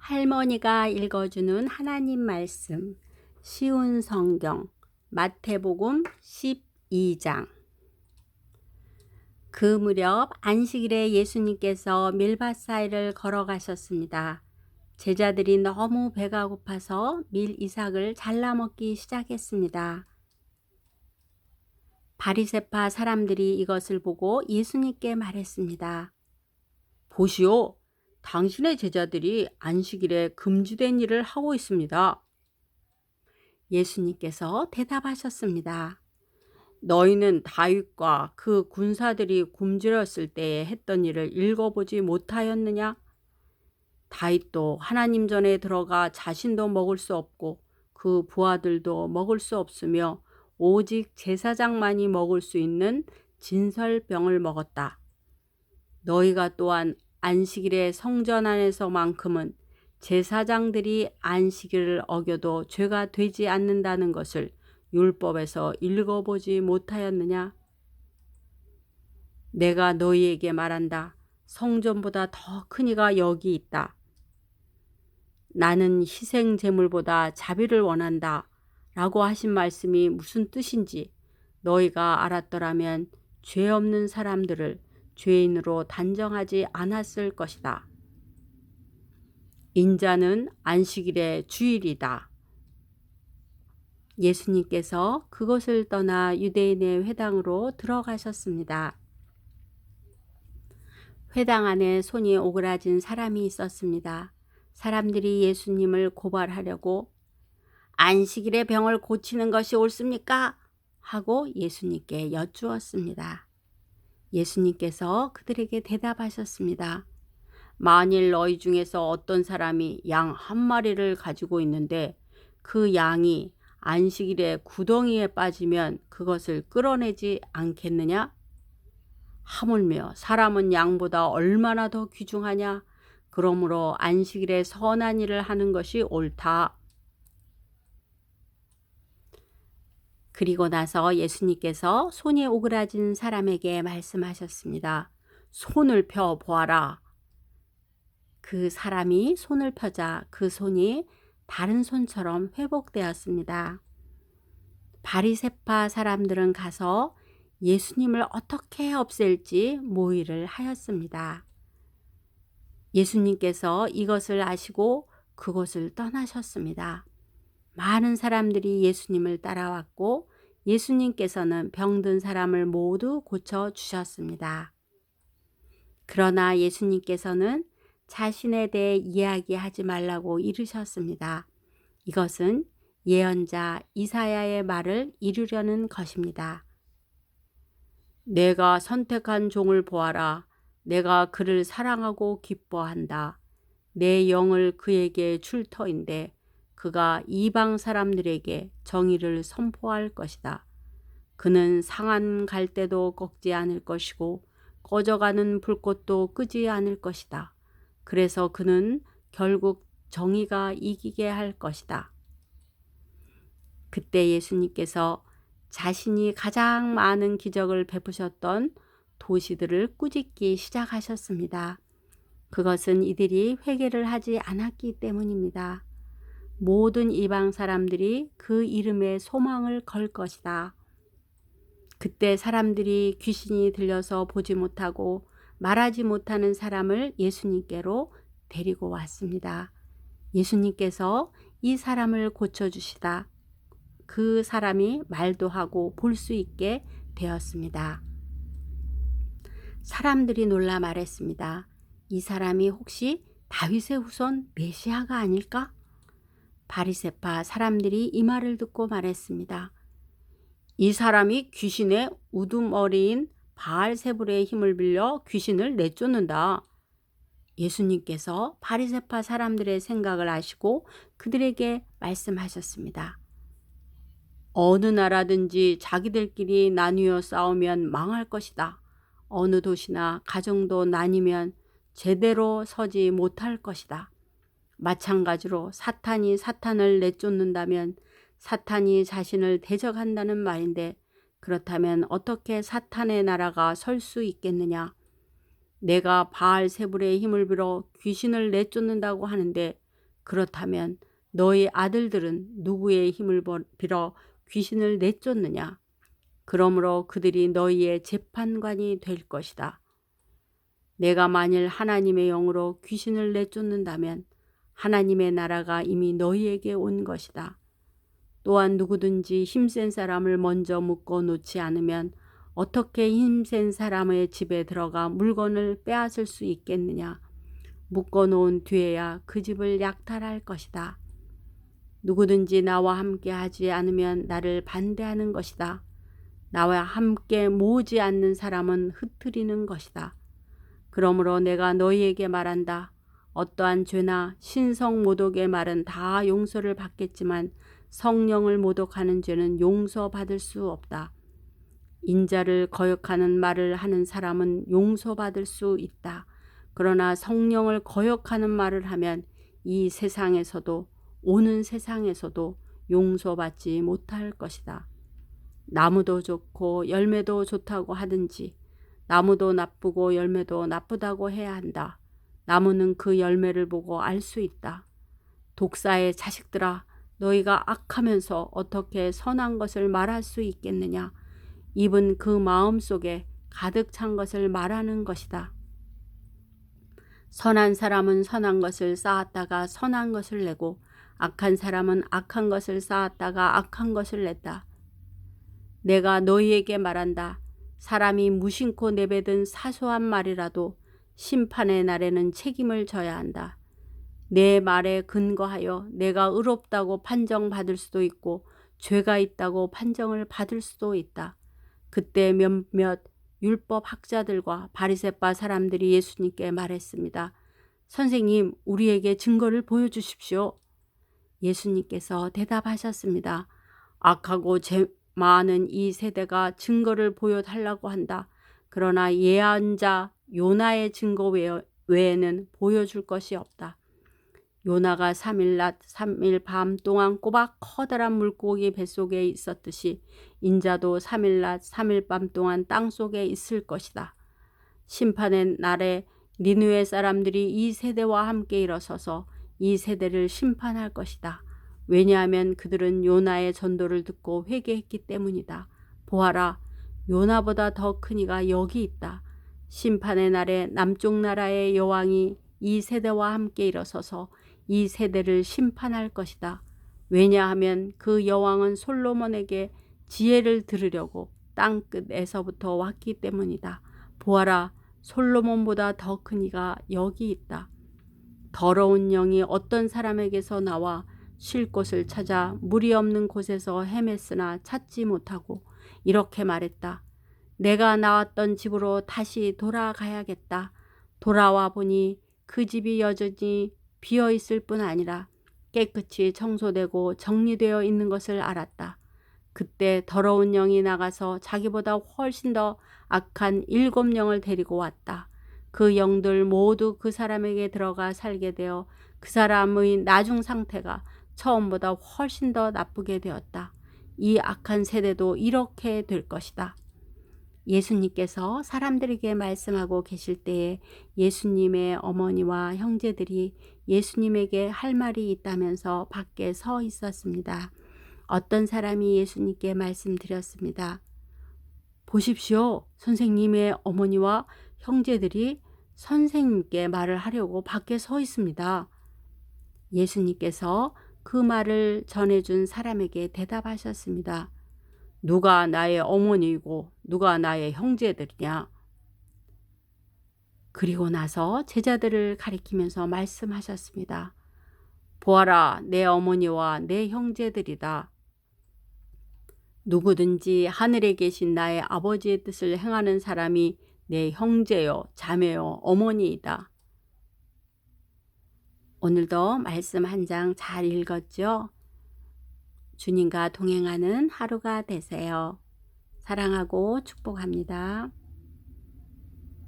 할머니가 읽어주는 하나님 말씀, 쉬운 성경, 마태복음 12장. 그 무렵 안식일에 예수님께서 밀밭 사이를 걸어가셨습니다. 제자들이 너무 배가 고파서 밀 이삭을 잘라 먹기 시작했습니다. 바리새파 사람들이 이것을 보고 예수님께 말했습니다. 보시오, 당신의 제자들이 안식일에 금지된 일을 하고 있습니다. 예수님께서 대답하셨습니다. 너희는 다윗과 그 군사들이 굶주렸을 때에 했던 일을 읽어보지 못하였느냐? 다윗도 하나님 전에 들어가 자신도 먹을 수 없고 그 부하들도 먹을 수 없으며 오직 제사장만이 먹을 수 있는 진설병을 먹었다. 너희가 또한 안식일의 성전 안에서만큼은 제사장들이 안식일을 어겨도 죄가 되지 않는다는 것을 율법에서 읽어보지 못하였느냐? 내가 너희에게 말한다. 성전보다 더 큰 이가 여기 있다. 나는 희생 제물보다 자비를 원한다. 라고 하신 말씀이 무슨 뜻인지 너희가 알았더라면 죄 없는 사람들을 죄인으로 단정하지 않았을 것이다. 인자는 안식일의 주일이다. 예수님께서 그곳을 떠나 유대인의 회당으로 들어가셨습니다. 회당 안에 손이 오그라진 사람이 있었습니다. 사람들이 예수님을 고발하려고 안식일에 병을 고치는 것이 옳습니까? 하고 예수님께 여쭈었습니다. 예수님께서 그들에게 대답하셨습니다. 만일 너희 중에서 어떤 사람이 양 한 마리를 가지고 있는데 그 양이 안식일에 구덩이에 빠지면 그것을 끌어내지 않겠느냐? 하물며 사람은 양보다 얼마나 더 귀중하냐? 그러므로 안식일에 선한 일을 하는 것이 옳다. 그리고 나서 예수님께서 손이 오그라진 사람에게 말씀하셨습니다. 손을 펴 보아라. 그 사람이 손을 펴자 그 손이 다른 손처럼 회복되었습니다. 바리새파 사람들은 가서 예수님을 어떻게 없앨지 모의를 하였습니다. 예수님께서 이것을 아시고 그곳을 떠나셨습니다. 많은 사람들이 예수님을 따라왔고 예수님께서는 병든 사람을 모두 고쳐주셨습니다. 그러나 예수님께서는 자신에 대해 이야기하지 말라고 이르셨습니다. 이것은 예언자 이사야의 말을 이루려는 것입니다. 내가 선택한 종을 보아라. 내가 그를 사랑하고 기뻐한다. 내 영을 그에게 줄 터인데 그가 이방 사람들에게 정의를 선포할 것이다. 그는 상한 갈대도 꺾지 않을 것이고 꺼져가는 불꽃도 끄지 않을 것이다. 그래서 그는 결국 정의가 이기게 할 것이다. 그때 예수님께서 자신이 가장 많은 기적을 베푸셨던 도시들을 꾸짖기 시작하셨습니다. 그것은 이들이 회개를 하지 않았기 때문입니다. 모든 이방 사람들이 그 이름에 소망을 걸 것이다. 그때 사람들이 귀신이 들려서 보지 못하고 말하지 못하는 사람을 예수님께로 데리고 왔습니다. 예수님께서 이 사람을 고쳐주시다. 그 사람이 말도 하고 볼 수 있게 되었습니다. 사람들이 놀라 말했습니다. 이 사람이 혹시 다윗의 후손 메시아가 아닐까? 바리새파 사람들이 이 말을 듣고 말했습니다. 이 사람이 귀신의 우두머리인 바알세불의 힘을 빌려 귀신을 내쫓는다. 예수님께서 바리새파 사람들의 생각을 아시고 그들에게 말씀하셨습니다. 어느 나라든지 자기들끼리 나뉘어 싸우면 망할 것이다. 어느 도시나 가정도 나뉘면 제대로 서지 못할 것이다. 마찬가지로 사탄이 사탄을 내쫓는다면 사탄이 자신을 대적한다는 말인데 그렇다면 어떻게 사탄의 나라가 설 수 있겠느냐? 내가 바알세불의 힘을 빌어 귀신을 내쫓는다고 하는데 그렇다면 너희 아들들은 누구의 힘을 빌어 귀신을 내쫓느냐? 그러므로 그들이 너희의 재판관이 될 것이다. 내가 만일 하나님의 영으로 귀신을 내쫓는다면 하나님의 나라가 이미 너희에게 온 것이다. 또한 누구든지 힘센 사람을 먼저 묶어 놓지 않으면 어떻게 힘센 사람의 집에 들어가 물건을 빼앗을 수 있겠느냐? 묶어 놓은 뒤에야 그 집을 약탈할 것이다. 누구든지 나와 함께 하지 않으면 나를 반대하는 것이다. 나와 함께 모으지 않는 사람은 흩트리는 것이다. 그러므로 내가 너희에게 말한다. 어떠한 죄나 신성 모독의 말은 다 용서를 받겠지만 성령을 모독하는 죄는 용서받을 수 없다. 인자를 거역하는 말을 하는 사람은 용서받을 수 있다. 그러나 성령을 거역하는 말을 하면 이 세상에서도 오는 세상에서도 용서받지 못할 것이다. 나무도 좋고 열매도 좋다고 하든지 나무도 나쁘고 열매도 나쁘다고 해야 한다. 나무는 그 열매를 보고 알 수 있다. 독사의 자식들아, 너희가 악하면서 어떻게 선한 것을 말할 수 있겠느냐? 입은 그 마음 속에 가득 찬 것을 말하는 것이다. 선한 사람은 선한 것을 쌓았다가 선한 것을 내고 악한 사람은 악한 것을 쌓았다가 악한 것을 냈다. 내가 너희에게 말한다. 사람이 무심코 내뱉은 사소한 말이라도 심판의 날에는 책임을 져야 한다. 내 말에 근거하여 내가 의롭다고 판정받을 수도 있고 죄가 있다고 판정을 받을 수도 있다. 그때 몇몇 율법 학자들과 바리새파 사람들이 예수님께 말했습니다. 선생님, 우리에게 증거를 보여주십시오. 예수님께서 대답하셨습니다. 악하고 죄 많은 이 세대가 증거를 보여달라고 한다. 그러나 예언자 요나의 증거 외에는 보여줄 것이 없다. 요나가 3일 낮 3일 밤 동안 꼬박 커다란 물고기 뱃속에 있었듯이 인자도 3일 낮 3일 밤 동안 땅속에 있을 것이다. 심판의 날에 니느웨 사람들이 이 세대와 함께 일어서서 이 세대를 심판할 것이다. 왜냐하면 그들은 요나의 전도를 듣고 회개했기 때문이다. 보아라, 요나보다 더 큰 이가 여기 있다. 심판의 날에 남쪽 나라의 여왕이 이 세대와 함께 일어서서 이 세대를 심판할 것이다. 왜냐하면 그 여왕은 솔로몬에게 지혜를 들으려고 땅끝에서부터 왔기 때문이다. 보아라, 솔로몬보다 더 큰 이가 여기 있다. 더러운 영이 어떤 사람에게서 나와 쉴 곳을 찾아 물이 없는 곳에서 헤맸으나 찾지 못하고 이렇게 말했다. 내가 나왔던 집으로 다시 돌아가야겠다. 돌아와 보니 그 집이 여전히 비어 있을 뿐 아니라 깨끗이 청소되고 정리되어 있는 것을 알았다. 그때 더러운 영이 나가서 자기보다 훨씬 더 악한 7영을 데리고 왔다. 그 영들 모두 그 사람에게 들어가 살게 되어 그 사람의 나중 상태가 처음보다 훨씬 더 나쁘게 되었다. 이 악한 세대도 이렇게 될 것이다. 예수님께서 사람들에게 말씀하고 계실 때에 예수님의 어머니와 형제들이 예수님에게 할 말이 있다면서 밖에 서 있었습니다. 어떤 사람이 예수님께 말씀드렸습니다. 보십시오. 선생님의 어머니와 형제들이 선생님께 말을 하려고 밖에 서 있습니다. 예수님께서 그 말을 전해준 사람에게 대답하셨습니다. 누가 나의 어머니이고 누가 나의 형제들이냐? 그리고 나서 제자들을 가리키면서 말씀하셨습니다. 보아라, 내 어머니와 내 형제들이다. 누구든지 하늘에 계신 나의 아버지의 뜻을 행하는 사람이 내 형제요, 자매요, 어머니이다. 오늘도 말씀 한 장 잘 읽었죠? 주님과 동행하는 하루가 되세요. 사랑하고 축복합니다.